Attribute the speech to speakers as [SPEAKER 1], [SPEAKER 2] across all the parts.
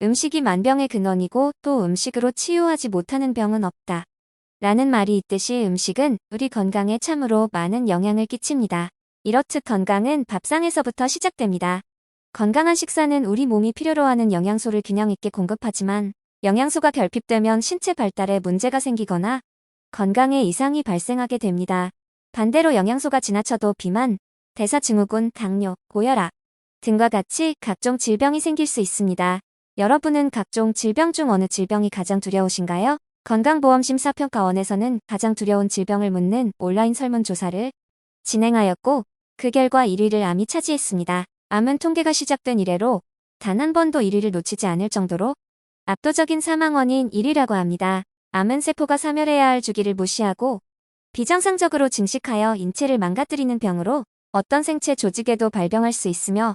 [SPEAKER 1] 음식이 만병의 근원이고 또 음식으로 치유하지 못하는 병은 없다. 라는 말이 있듯이 음식은 우리 건강에 참으로 많은 영향을 끼칩니다. 이렇듯 건강은 밥상에서부터 시작됩니다. 건강한 식사는 우리 몸이 필요로 하는 영양소를 균형 있게 공급하지만 영양소가 결핍되면 신체 발달에 문제가 생기거나 건강에 이상이 발생하게 됩니다. 반대로 영양소가 지나쳐도 비만, 대사증후군, 당뇨, 고혈압 등과 같이 각종 질병이 생길 수 있습니다. 여러분은 각종 질병 중 어느 질병이 가장 두려우신가요? 건강보험심사평가원에서는 가장 두려운 질병을 묻는 온라인 설문조사를 진행하였고 그 결과 1위를 암이 차지했습니다. 암은 통계가 시작된 이래로 단 한 번도 1위를 놓치지 않을 정도로 압도적인 사망 원인 1위라고 합니다. 암은 세포가 사멸해야 할 주기를 무시하고 비정상적으로 증식하여 인체를 망가뜨리는 병으로 어떤 생체 조직에도 발병할 수 있으며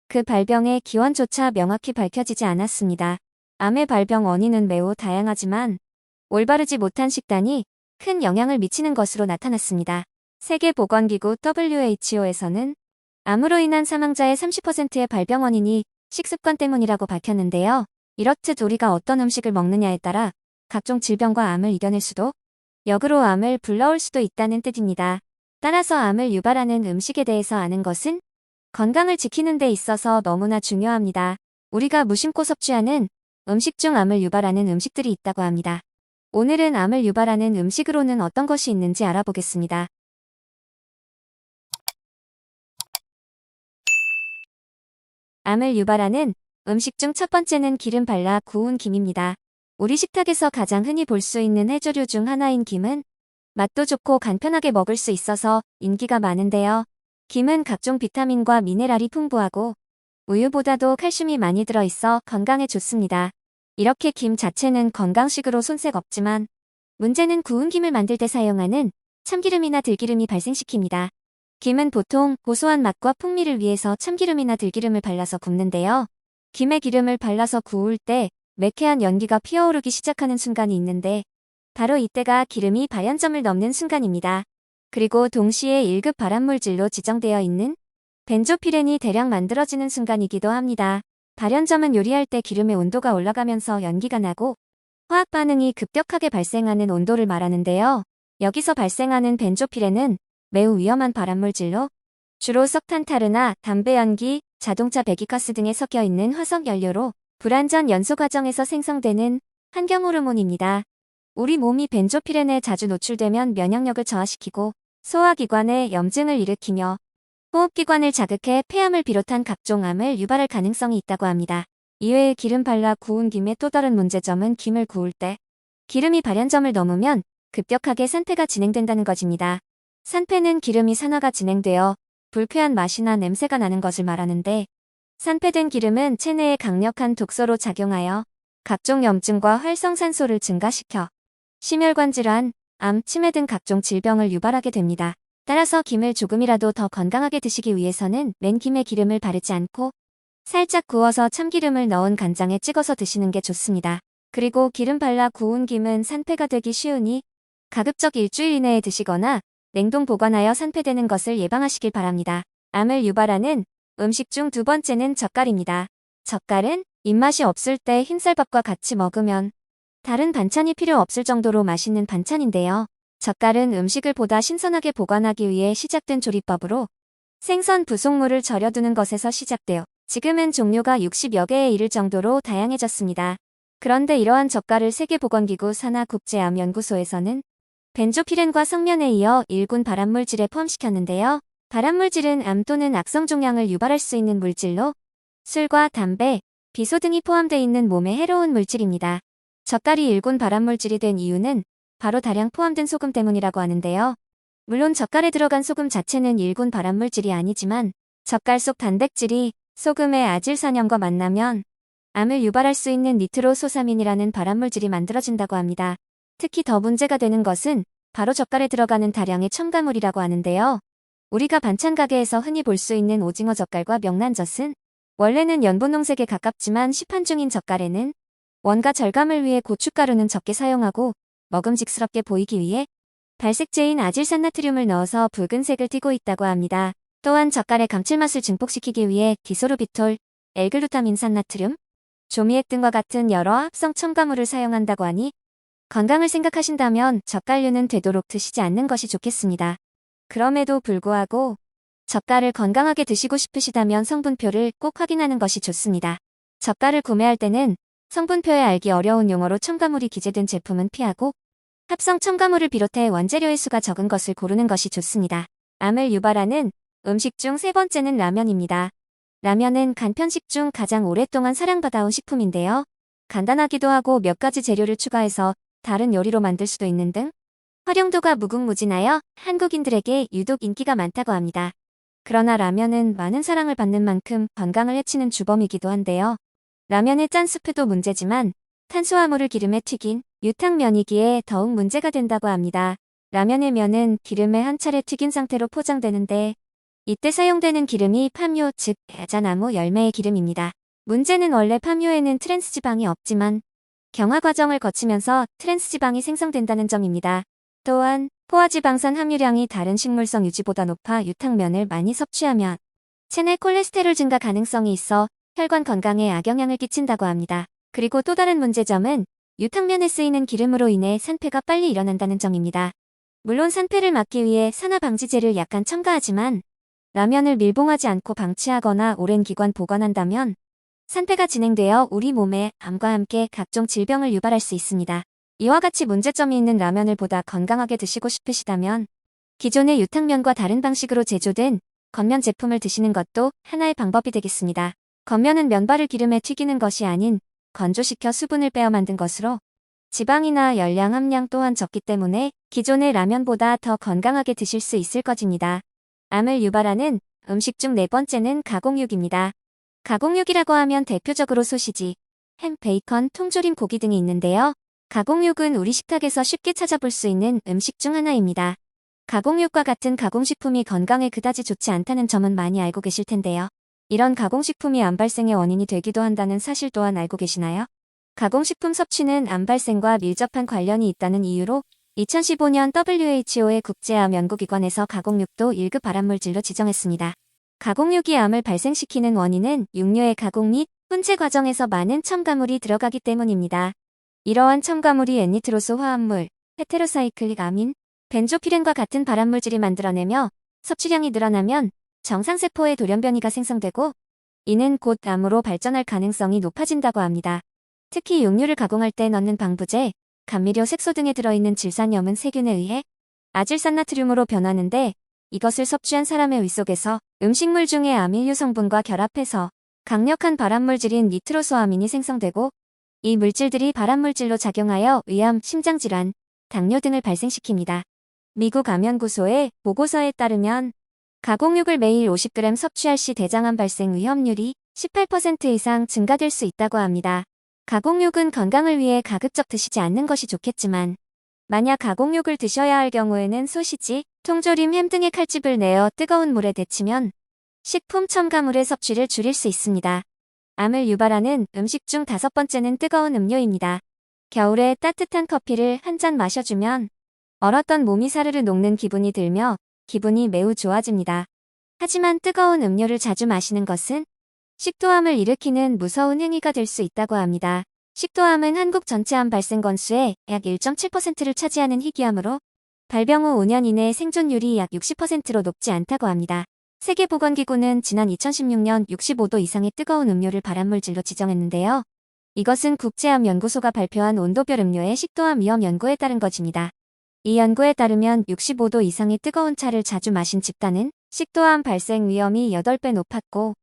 [SPEAKER 1] 그 발병의 기원조차 명확히 밝혀지지 않았습니다. 암의 발병 원인은 매우 다양하지만 올바르지 못한 식단이 큰 영향을 미치는 것으로 나타났습니다. 세계보건기구 WHO에서는 암으로 인한 사망자의 30%의 발병 원인이 식습관 때문이라고 밝혔는데요. 이렇듯 우리가 어떤 음식을 먹느냐에 따라 각종 질병과 암을 이겨낼 수도 역으로 암을 불러올 수도 있다는 뜻입니다. 따라서 암을 유발하는 음식에 대해서 아는 것은 건강을 지키는 데 있어서 너무나 중요합니다. 우리가 무심코 섭취하는 음식 중 암을 유발하는 음식들이 있다고 합니다. 오늘은 암을 유발하는 음식으로는 어떤 것이 있는지 알아보겠습니다. 암을 유발하는 음식 중 첫 번째는 기름 발라 구운 김입니다. 우리 식탁에서 가장 흔히 볼 수 있는 해조류 중 하나인 김은 맛도 좋고 간편하게 먹을 수 있어서 인기가 많은데요. 김은 각종 비타민과 미네랄이 풍부하고 우유보다도 칼슘이 많이 들어있어 건강에 좋습니다. 이렇게 김 자체는 건강식으로 손색 없지만 문제는 구운 김을 만들 때 사용하는 참기름이나 들기름이 발생시킵니다. 김은 보통 고소한 맛과 풍미를 위해서 참기름이나 들기름을 발라서 굽는데요. 김에 기름을 발라서 구울 때 매캐한 연기가 피어오르기 시작하는 순간이 있는데 바로 이때가 기름이 발연점을 넘는 순간입니다. 그리고 동시에 1급 발암물질로 지정되어 있는 벤조피렌이 대량 만들어지는 순간이기도 합니다. 발연점은 요리할 때 기름의 온도가 올라가면서 연기가 나고 화학 반응이 급격하게 발생하는 온도를 말하는데요. 여기서 발생하는 벤조피렌은 매우 위험한 발암물질로 주로 석탄타르나 담배 연기, 자동차 배기가스 등에 섞여 있는 화석 연료로 불완전 연소 과정에서 생성되는 환경 호르몬입니다. 우리 몸이 벤조피렌에 자주 노출되면 면역력을 저하시키고 소화기관에 염증을 일으키며 호흡기관을 자극해 폐암을 비롯한 각종 암을 유발할 가능성이 있다고 합니다. 이외에 기름 발라 구운 김의 또 다른 문제점은 김을 구울 때 기름이 발연점을 넘으면 급격하게 산패가 진행된다는 것입니다. 산패는 기름이 산화가 진행되어 불쾌한 맛이나 냄새가 나는 것을 말하는데 산패된 기름은 체내에 강력한 독소로 작용하여 각종 염증과 활성산소를 증가시켜 심혈관 질환, 암, 치매 등 각종 질병을 유발하게 됩니다. 따라서 김을 조금이라도 더 건강하게 드시기 위해서는 맨김에 기름을 바르지 않고 살짝 구워서 참기름을 넣은 간장에 찍어서 드시는 게 좋습니다. 그리고 기름 발라 구운 김은 산패가 되기 쉬우니 가급적 일주일 이내에 드시거나 냉동 보관하여 산패되는 것을 예방하시길 바랍니다. 암을 유발하는 음식 중 두 번째는 젓갈입니다. 젓갈은 입맛이 없을 때 흰쌀밥과 같이 먹으면 다른 반찬이 필요 없을 정도로 맛있는 반찬인데요. 젓갈은 음식을 보다 신선하게 보관하기 위해 시작된 조리법으로 생선 부속물을 절여두는 것에서 시작되어 지금은 종류가 60여 개에 이를 정도로 다양해졌습니다. 그런데 이러한 젓갈을 세계보건기구 산하국제암연구소에서는 벤조피렌과 성면에 이어 1군 발암물질에 포함시켰는데요. 발암물질은 암 또는 악성 종양을 유발할 수 있는 물질로 술과 담배, 비소 등이 포함되어 있는 몸에 해로운 물질입니다. 젓갈이 1군 발암물질이 된 이유는 바로 다량 포함된 소금 때문이라고 하는데요. 물론 젓갈에 들어간 소금 자체는 1군 발암물질이 아니지만 젓갈 속 단백질이 소금의 아질산염과 만나면 암을 유발할 수 있는 니트로소사민이라는 발암물질이 만들어진다고 합니다. 특히 더 문제가 되는 것은 바로 젓갈에 들어가는 다량의 첨가물이라고 하는데요. 우리가 반찬 가게에서 흔히 볼 수 있는 오징어 젓갈과 명란젓은 원래는 연분홍색에 가깝지만 시판 중인 젓갈에는 원가 절감을 위해 고춧가루는 적게 사용하고 먹음직스럽게 보이기 위해 발색제인 아질산나트륨을 넣어서 붉은색을 띠고 있다고 합니다. 또한 젓갈의 감칠맛을 증폭시키기 위해 디소르비톨, L글루타민산 나트륨, 조미액 등과 같은 여러 합성 첨가물을 사용한다고 하니 건강을 생각하신다면 젓갈류는 되도록 드시지 않는 것이 좋겠습니다. 그럼에도 불구하고 젓갈을 건강하게 드시고 싶으시다면 성분표를 꼭 확인하는 것이 좋습니다. 젓갈을 구매할 때는 성분표에 알기 어려운 용어로 첨가물이 기재된 제품은 피하고 합성 첨가물을 비롯해 원재료의 수가 적은 것을 고르는 것이 좋습니다. 암을 유발하는 음식 중 세 번째는 라면입니다. 라면은 간편식 중 가장 오랫동안 사랑받아온 식품인데요. 간단하기도 하고 몇 가지 재료를 추가해서 다른 요리로 만들 수도 있는 등 활용도가 무궁무진하여 한국인들에게 유독 인기가 많다고 합니다. 그러나 라면은 많은 사랑을 받는 만큼 건강을 해치는 주범이기도 한데요. 라면의 짠 스프도 문제지만 탄수화물을 기름에 튀긴 유탕면이기에 더욱 문제가 된다고 합니다. 라면의 면은 기름에 한 차례 튀긴 상태로 포장되는데 이때 사용되는 기름이 팜유 즉 야자나무 열매의 기름입니다. 문제는 원래 팜유에는 트랜스지방이 없지만 경화 과정을 거치면서 트랜스지방이 생성된다는 점입니다. 또한 포화지방산 함유량이 다른 식물성 유지보다 높아 유탕면을 많이 섭취하면 체내 콜레스테롤 증가 가능성이 있어 혈관 건강에 악영향을 끼친다고 합니다. 그리고 또 다른 문제점은 유탕면에 쓰이는 기름으로 인해 산패가 빨리 일어난다는 점입니다. 물론 산패를 막기 위해 산화 방지제를 약간 첨가하지만 라면을 밀봉하지 않고 방치하거나 오랜 기간 보관한다면 산패가 진행되어 우리 몸에 암과 함께 각종 질병을 유발할 수 있습니다. 이와 같이 문제점이 있는 라면을 보다 건강하게 드시고 싶으시다면 기존의 유탕면과 다른 방식으로 제조된 건면 제품을 드시는 것도 하나의 방법이 되겠습니다. 건면은 면발을 기름에 튀기는 것이 아닌 건조시켜 수분을 빼어 만든 것으로 지방이나 열량 함량 또한 적기 때문에 기존의 라면보다 더 건강하게 드실 수 있을 것입니다. 암을 유발하는 음식 중 네 번째는 가공육입니다. 가공육이라고 하면 대표적으로 소시지, 햄, 베이컨, 통조림 고기 등이 있는데요. 가공육은 우리 식탁에서 쉽게 찾아볼 수 있는 음식 중 하나입니다. 가공육과 같은 가공식품이 건강에 그다지 좋지 않다는 점은 많이 알고 계실 텐데요. 이런 가공식품이 암 발생의 원인이 되기도 한다는 사실 또한 알고 계시나요? 가공식품 섭취는 암 발생과 밀접한 관련이 있다는 이유로 2015년 WHO의 국제암연구기관에서 가공육도 1급 발암물질로 지정했습니다. 가공육이 암을 발생시키는 원인은 육류의 가공 및 훈제 과정에서 많은 첨가물이 들어가기 때문입니다. 이러한 첨가물이 엔니트로스 화합물, 헤테로사이클릭 아민, 벤조피렌과 같은 발암물질이 만들어내며 섭취량이 늘어나면 정상세포의 돌연변이가 생성되고 이는 곧 암으로 발전할 가능성이 높아진다고 합니다. 특히 육류를 가공할 때 넣는 방부제, 감미료, 색소 등에 들어있는 질산염은 세균에 의해 아질산나트륨으로 변하는데 이것을 섭취한 사람의 위 속에서 음식물 중의 아밀류 성분과 결합해서 강력한 발암물질인 니트로소아민이 생성되고 이 물질들이 발암물질로 작용하여 위암, 심장질환, 당뇨 등을 발생시킵니다. 미국 암연구소의 보고서에 따르면 가공육을 매일 50g 섭취할 시 대장암 발생 위험률이 18% 이상 증가될 수 있다고 합니다. 가공육은 건강을 위해 가급적 드시지 않는 것이 좋겠지만 만약 가공육을 드셔야 할 경우에는 소시지, 통조림, 햄 등의 칼집을 내어 뜨거운 물에 데치면 식품 첨가물의 섭취를 줄일 수 있습니다. 암을 유발하는 음식 중 다섯 번째는 뜨거운 음료입니다. 겨울에 따뜻한 커피를 한 잔 마셔주면 얼었던 몸이 사르르 녹는 기분이 들며 기분이 매우 좋아집니다. 하지만 뜨거운 음료를 자주 마시는 것은 식도암을 일으키는 무서운 행위가 될 수 있다고 합니다. 식도암은 한국 전체 암 발생 건수의 약 1.7%를 차지하는 희귀암으로 발병 후 5년 이내 생존율이 약 60%로 높지 않다고 합니다. 세계보건기구는 지난 2016년 65도 이상의 뜨거운 음료를 발암물질로 지정했는데요. 이것은 국제암연구소가 발표한 온도별 음료의 식도암 위험 연구에 따른 것입니다. 이 연구에 따르면 65도 이상의 뜨거운 차를 자주 마신 집단은 식도암 발생 위험이 8배 높았고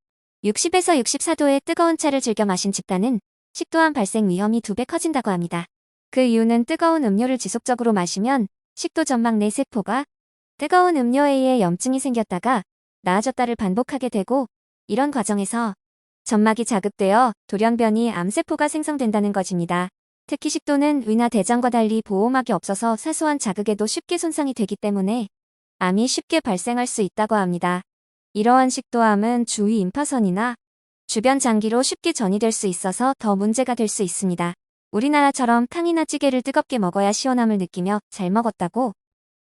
[SPEAKER 1] 60에서 64도의 뜨거운 차를 즐겨 마신 집단은 식도암 발생 위험이 2배 커진다고 합니다. 그 이유는 뜨거운 음료를 지속적으로 마시면 식도 점막 내 세포가 뜨거운 음료에 의해 염증이 생겼다가 나아졌다를 반복하게 되고 이런 과정에서 점막이 자극되어 돌연변이 암세포가 생성된다는 것입니다. 특히 식도는 위나 대장과 달리 보호막이 없어서 사소한 자극에도 쉽게 손상이 되기 때문에 암이 쉽게 발생할 수 있다고 합니다. 이러한 식도암은 주위 임파선이나 주변 장기로 쉽게 전이될 수 있어서 더 문제가 될 수 있습니다. 우리나라처럼 탕이나 찌개를 뜨겁게 먹어야 시원함을 느끼며 잘 먹었다고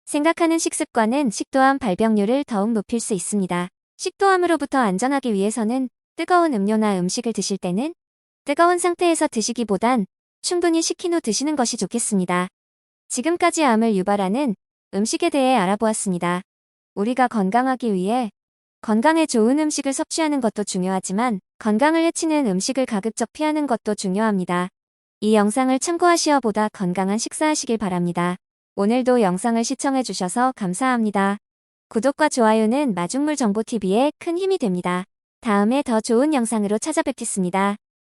[SPEAKER 1] 생각하는 식습관은 식도암 발병률을 더욱 높일 수 있습니다. 식도암으로부터 안전하기 위해서는 뜨거운 음료나 음식을 드실 때는 뜨거운 상태에서 드시기보단 충분히 식힌 후 드시는 것이 좋겠습니다. 지금까지 암을 유발하는 음식에 대해 알아보았습니다. 우리가 건강하기 위해 건강에 좋은 음식을 섭취하는 것도 중요하지만 건강을 해치는 음식을 가급적 피하는 것도 중요합니다. 이 영상을 참고하시어 보다 건강한 식사하시길 바랍니다. 오늘도 영상을 시청해주셔서 감사합니다. 구독과 좋아요는 마중물정보TV에 큰 힘이 됩니다. 다음에 더 좋은 영상으로 찾아뵙겠습니다.